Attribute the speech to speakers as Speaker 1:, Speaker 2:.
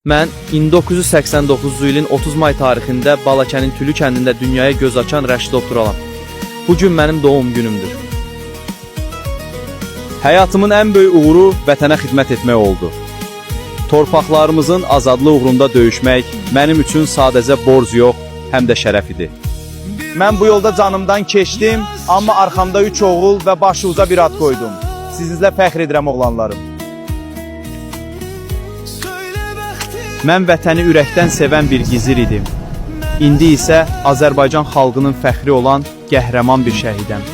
Speaker 1: Mən 1989-cu ilin 30 may tarixində Balakənin Tülü kəndində dünyaya göz açan Rəşid Otural. Bu gün mənim doğum günümdür. Həyatımın ən böyük uğuru vətənə xidmət etmək oldu. Torpaqlarımızın azadlığı uğrunda döyüşmək mənim üçün sadəcə borc yox, həm də şərəf idi.
Speaker 2: Mən bu yolda canımdan keçdim, amma arxamda 3 oğul və başı uca bir ad qoydum. Sizinizlə fəxr edirəm oğlanlarım. Mən vətəni ürəkdən sevən bir gizir idim. İndi isə Azərbaycan xalqının fəxri olan qəhrəman bir şəhidəm.